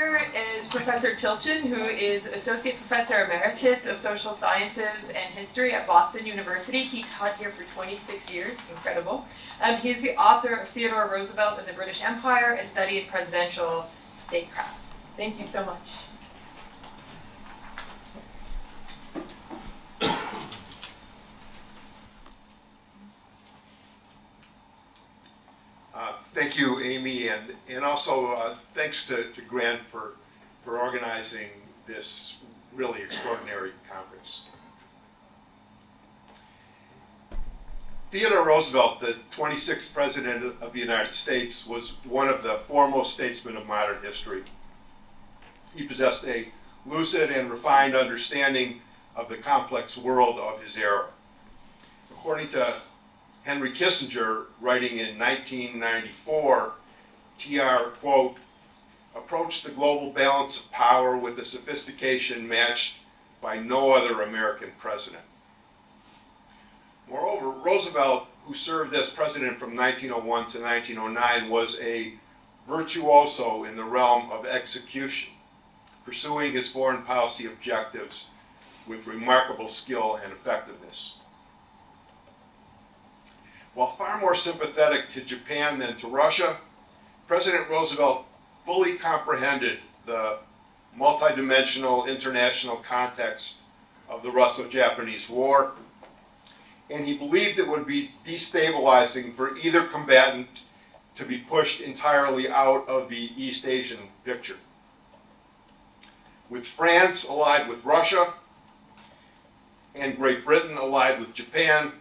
speaker is Professor Tilchin, who is Associate Professor Emeritus of Social Sciences and History at Boston University. He taught here for 26 years, incredible. He is the author of Theodore Roosevelt and the British Empire, a study in presidential statecraft. Thank you so much. Thank you, Amy, and also thanks to Grant for organizing this really extraordinary conference. Theodore Roosevelt, the 26th President of the United States, was one of the foremost statesmen of modern history. He possessed a lucid and refined understanding of the complex world of his era. According to Henry Kissinger, writing in 1994, TR, quote, approached the global balance of power with a sophistication matched by no other American president. Moreover, Roosevelt, who served as president from 1901 to 1909, was a virtuoso in the realm of execution, pursuing his foreign policy objectives with remarkable skill and effectiveness. While far more sympathetic to Japan than to Russia, President Roosevelt fully comprehended the multidimensional international context of the Russo-Japanese War, and he believed it would be destabilizing for either combatant to be pushed entirely out of the East Asian picture. With France allied with Russia and Great Britain allied with Japan,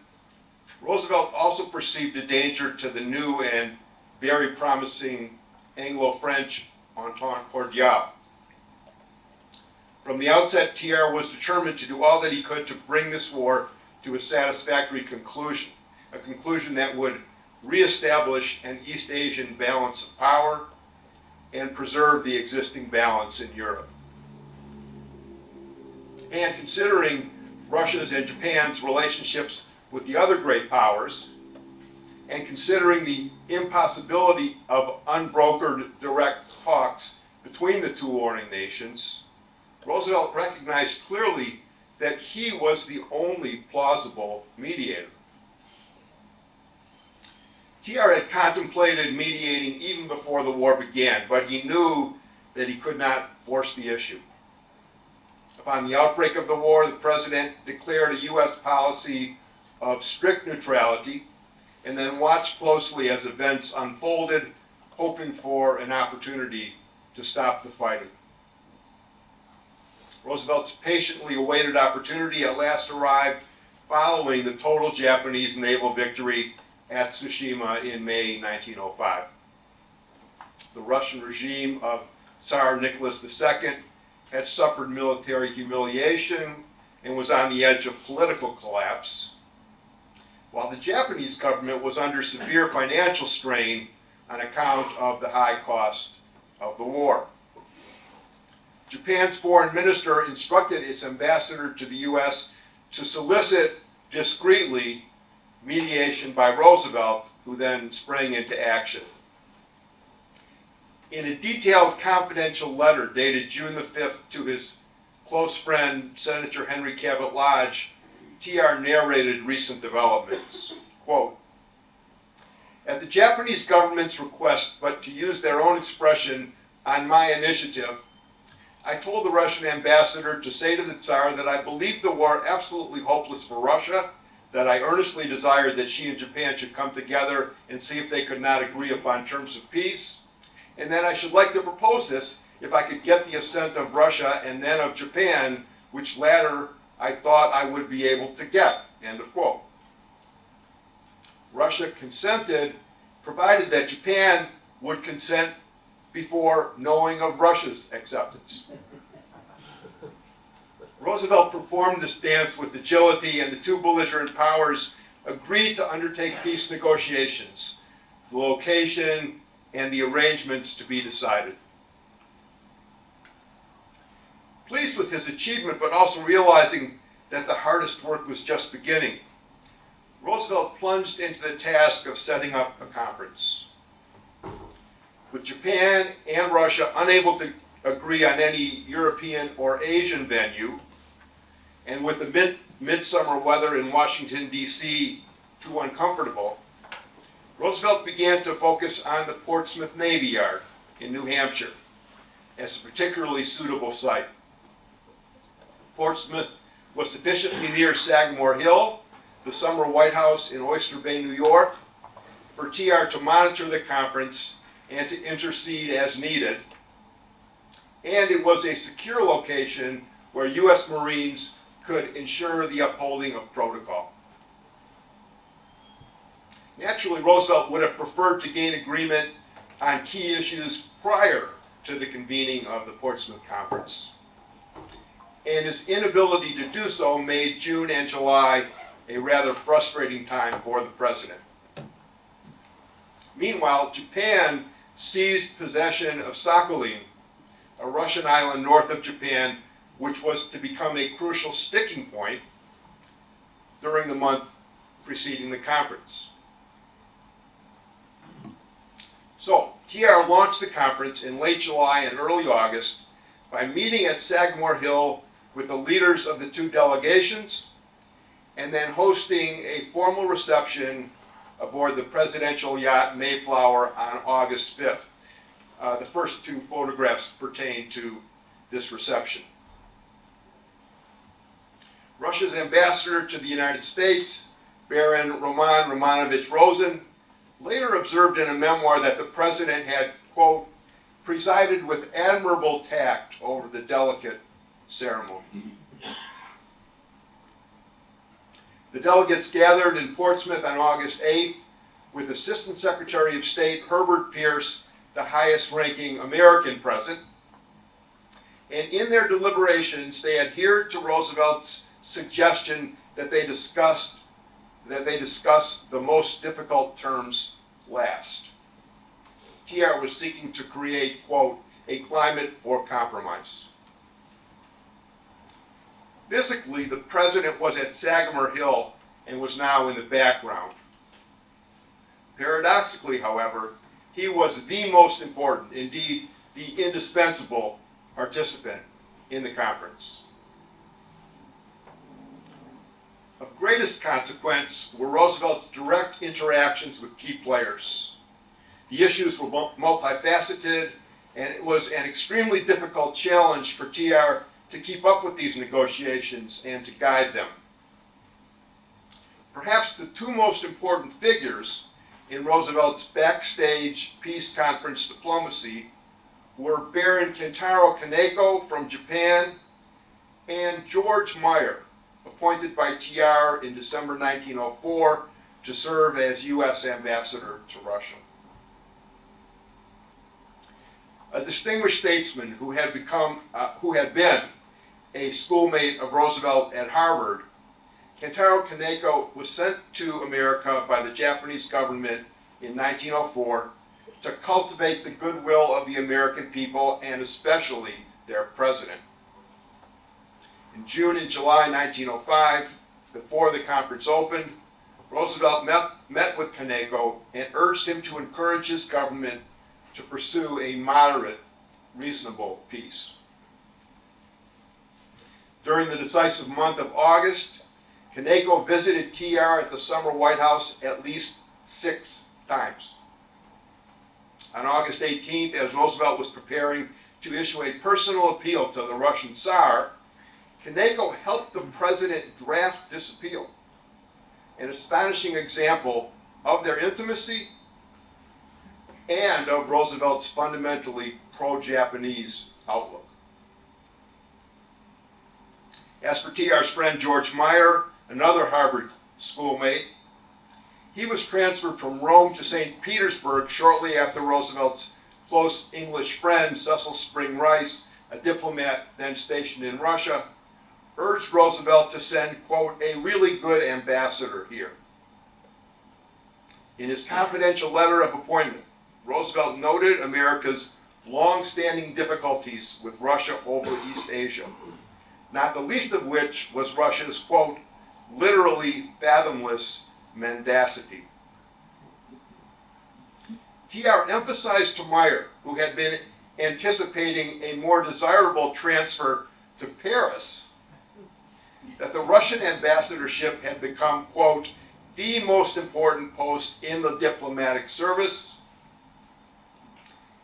Roosevelt also perceived a danger to the new and very promising Anglo-French Entente Cordiale. From the outset, TR was determined to do all that he could to bring this war to a satisfactory conclusion, a conclusion that would reestablish an East Asian balance of power and preserve the existing balance in Europe. And considering Russia's and Japan's relationships with the other great powers, and considering the impossibility of unbrokered direct talks between the two warring nations, Roosevelt recognized clearly that he was the only plausible mediator. TR had contemplated mediating even before the war began, but he knew that he could not force the issue. Upon the outbreak of the war, the president declared a U.S. policy of strict neutrality, and then watched closely as events unfolded, hoping for an opportunity to stop the fighting. Roosevelt's patiently awaited opportunity at last arrived following the total Japanese naval victory at Tsushima in May 1905. The Russian regime of Tsar Nicholas II had suffered military humiliation and was on the edge of political collapse, while the Japanese government was under severe financial strain on account of the high cost of the war. Japan's foreign minister instructed its ambassador to the U.S. to solicit discreetly mediation by Roosevelt, who then sprang into action. In a detailed confidential letter dated June the 5th to his close friend, Senator Henry Cabot Lodge, TR narrated recent developments. Quote, at the Japanese government's request, but to use their own expression, on my initiative, I told the Russian ambassador to say to the Tsar that I believed the war absolutely hopeless for Russia, that I earnestly desired that she and Japan should come together and see if they could not agree upon terms of peace, and that I should like to propose this if I could get the assent of Russia and then of Japan, which latter I thought I would be able to get, end of quote. Russia consented, provided that Japan would consent before knowing of Russia's acceptance. Roosevelt performed this dance with agility, and the two belligerent powers agreed to undertake peace negotiations, the location and the arrangements to be decided. Pleased with his achievement, but also realizing that the hardest work was just beginning, Roosevelt plunged into the task of setting up a conference. With Japan and Russia unable to agree on any European or Asian venue, and with the midsummer weather in Washington, D.C. too uncomfortable, Roosevelt began to focus on the Portsmouth Navy Yard in New Hampshire as a particularly suitable site. Portsmouth was sufficiently near Sagamore Hill, the summer White House in Oyster Bay, New York, for TR to monitor the conference and to intercede as needed. And it was a secure location where U.S. Marines could ensure the upholding of protocol. Naturally, Roosevelt would have preferred to gain agreement on key issues prior to the convening of the Portsmouth Conference. And his inability to do so made June and July a rather frustrating time for the president. Meanwhile, Japan seized possession of Sakhalin, a Russian island north of Japan, which was to become a crucial sticking point during the month preceding the conference. So, TR launched the conference in late July and early August by meeting at Sagamore Hill with the leaders of the two delegations, and then hosting a formal reception aboard the presidential yacht Mayflower on August 5th. The first two photographs pertain to this reception. Russia's ambassador to the United States, Baron Roman Romanovich Rosen, later observed in a memoir that the president had, quote, presided with admirable tact over the delicate ceremony. The delegates gathered in Portsmouth on August 8th with Assistant Secretary of State Herbert Pierce, the highest-ranking American present. And in their deliberations, they adhered to Roosevelt's suggestion that they discuss the most difficult terms last. TR was seeking to create, quote, a climate for compromise. Physically, the president was at Sagamore Hill and was now in the background. Paradoxically, however, he was the most important, indeed the indispensable participant in the conference. Of greatest consequence were Roosevelt's direct interactions with key players. The issues were multifaceted, and it was an extremely difficult challenge for TR to keep up with these negotiations and to guide them. Perhaps the two most important figures in Roosevelt's backstage peace conference diplomacy were Baron Kentaro Kaneko from Japan and George Meyer, appointed by TR in December 1904 to serve as U.S. ambassador to Russia. A distinguished statesman who had been a schoolmate of Roosevelt at Harvard, Kentaro Kaneko was sent to America by the Japanese government in 1904 to cultivate the goodwill of the American people and especially their president. In June and July 1905, before the conference opened, Roosevelt met with Kaneko and urged him to encourage his government to pursue a moderate, reasonable peace. During the decisive month of August, Kaneko visited TR at the summer White House at least 6 times. On August 18th, as Roosevelt was preparing to issue a personal appeal to the Russian Tsar, Kaneko helped the president draft this appeal, an astonishing example of their intimacy and of Roosevelt's fundamentally pro-Japanese outlook. As for TR's friend George Meyer, another Harvard schoolmate, he was transferred from Rome to St. Petersburg shortly after Roosevelt's close English friend, Cecil Spring Rice, a diplomat then stationed in Russia, urged Roosevelt to send, quote, a really good ambassador here. In his confidential letter of appointment, Roosevelt noted America's long-standing difficulties with Russia over East Asia, not the least of which was Russia's, quote, literally fathomless mendacity. TR emphasized to Meyer, who had been anticipating a more desirable transfer to Paris, that the Russian ambassadorship had become, quote, the most important post in the diplomatic service,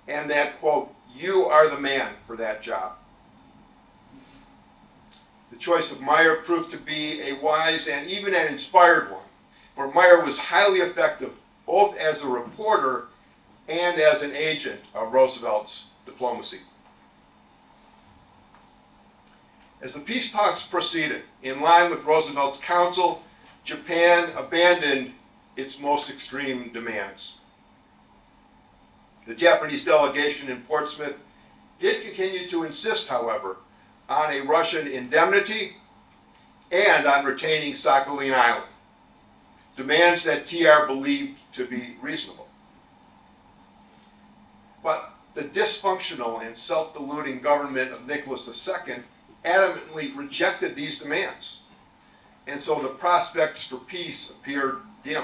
and that, quote, you are the man for that job. The choice of Meyer proved to be a wise and even an inspired one, for Meyer was highly effective both as a reporter and as an agent of Roosevelt's diplomacy. As the peace talks proceeded, in line with Roosevelt's counsel, Japan abandoned its most extreme demands. The Japanese delegation in Portsmouth did continue to insist, however, on a Russian indemnity and on retaining Sakhalin Island, demands that TR believed to be reasonable. But the dysfunctional and self-deluding government of Nicholas II adamantly rejected these demands, and so the prospects for peace appeared dim.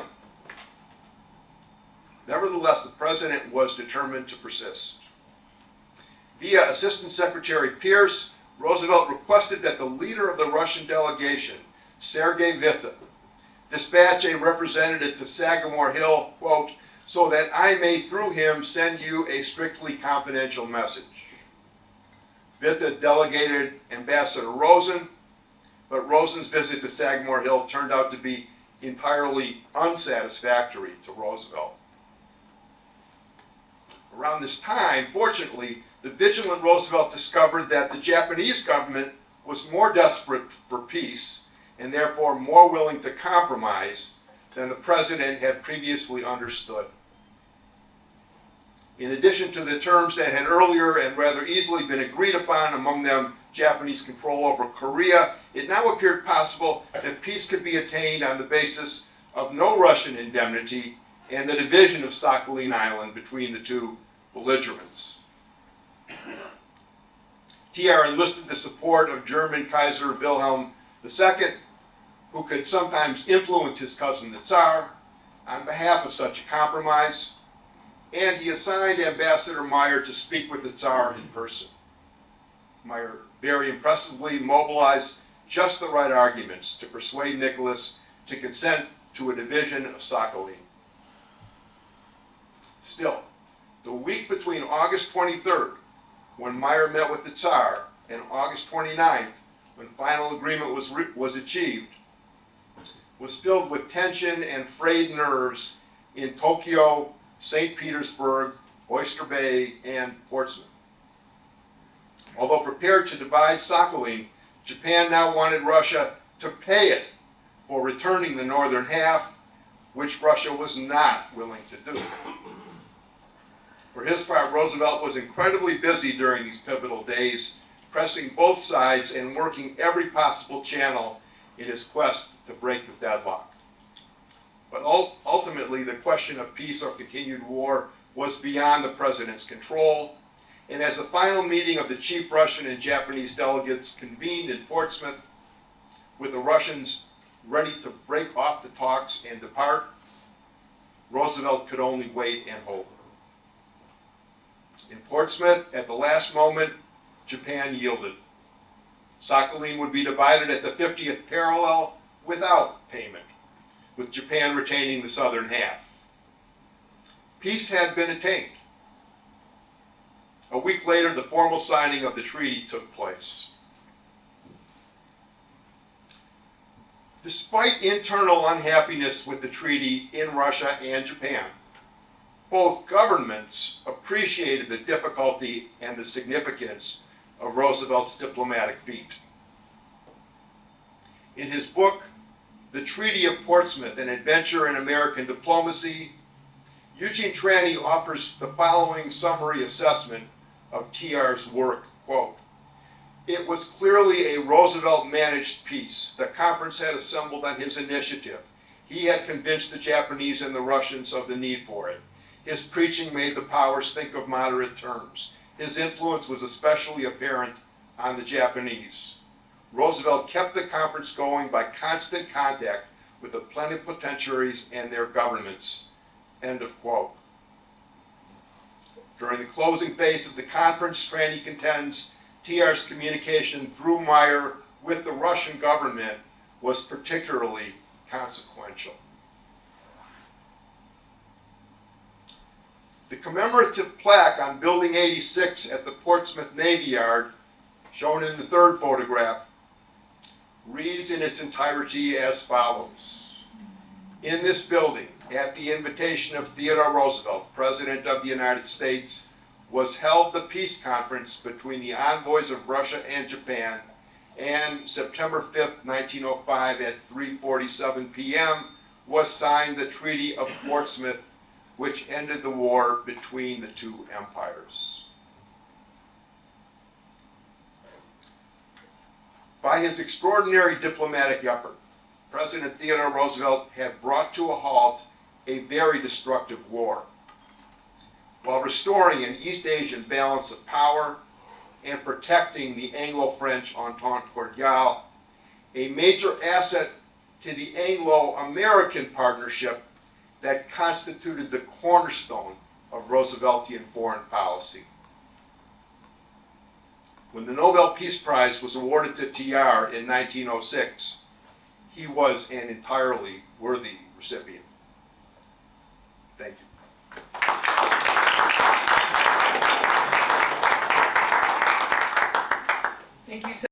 Nevertheless, the president was determined to persist. Via Assistant Secretary Pierce, Roosevelt requested that the leader of the Russian delegation, Sergei Witte, dispatch a representative to Sagamore Hill, quote, so that I may through him send you a strictly confidential message. Witte delegated Ambassador Rosen, but Rosen's visit to Sagamore Hill turned out to be entirely unsatisfactory to Roosevelt. Around this time, fortunately, the vigilant Roosevelt discovered that the Japanese government was more desperate for peace and therefore more willing to compromise than the president had previously understood. In addition to the terms that had earlier and rather easily been agreed upon, among them Japanese control over Korea, it now appeared possible that peace could be attained on the basis of no Russian indemnity and the division of Sakhalin Island between the two belligerents. TR enlisted the support of German Kaiser Wilhelm II, who could sometimes influence his cousin the Tsar, on behalf of such a compromise, and he assigned Ambassador Meyer to speak with the Tsar in person. Meyer very impressively mobilized just the right arguments to persuade Nicholas to consent to a division of Sakhalin. Still, the week between August 23rd, when Meyer met with the Tsar, and August 29th, when final agreement was achieved, was filled with tension and frayed nerves in Tokyo, St. Petersburg, Oyster Bay, and Portsmouth. Although prepared to divide Sakhalin, Japan now wanted Russia to pay it for returning the northern half, which Russia was not willing to do. For his part, Roosevelt was incredibly busy during these pivotal days, pressing both sides and working every possible channel in his quest to break the deadlock. But ultimately, the question of peace or continued war was beyond the president's control, and as the final meeting of the chief Russian and Japanese delegates convened in Portsmouth, with the Russians ready to break off the talks and depart, Roosevelt could only wait and hope. In Portsmouth, at the last moment, Japan yielded. Sakhalin would be divided at the 50th parallel without payment, with Japan retaining the southern half. Peace had been attained. A week later, the formal signing of the treaty took place. Despite internal unhappiness with the treaty in Russia and Japan, both governments appreciated the difficulty and the significance of Roosevelt's diplomatic feat. In his book, The Treaty of Portsmouth, An Adventure in American Diplomacy, Eugene Trani offers the following summary assessment of TR's work, quote, "It was clearly a Roosevelt-managed peace. The conference had assembled on his initiative. He had convinced the Japanese and the Russians of the need for it. His preaching made the powers think of moderate terms. His influence was especially apparent on the Japanese. Roosevelt kept the conference going by constant contact with the plenipotentiaries and their governments." End of quote. During the closing phase of the conference, Strandy contends TR's communication through Meyer with the Russian government was particularly consequential. The commemorative plaque on Building 86 at the Portsmouth Navy Yard, shown in the third photograph, reads in its entirety as follows. In this building, at the invitation of Theodore Roosevelt, President of the United States, was held the peace conference between the envoys of Russia and Japan, and September 5th, 1905 at 3:47 p.m. was signed the Treaty of Portsmouth, which ended the war between the two empires. By his extraordinary diplomatic effort, President Theodore Roosevelt had brought to a halt a very destructive war, while restoring an East Asian balance of power and protecting the Anglo-French Entente Cordiale, a major asset to the Anglo-American partnership that constituted the cornerstone of Rooseveltian foreign policy. When the Nobel Peace Prize was awarded to TR in 1906, he was an entirely worthy recipient. Thank you. Thank you so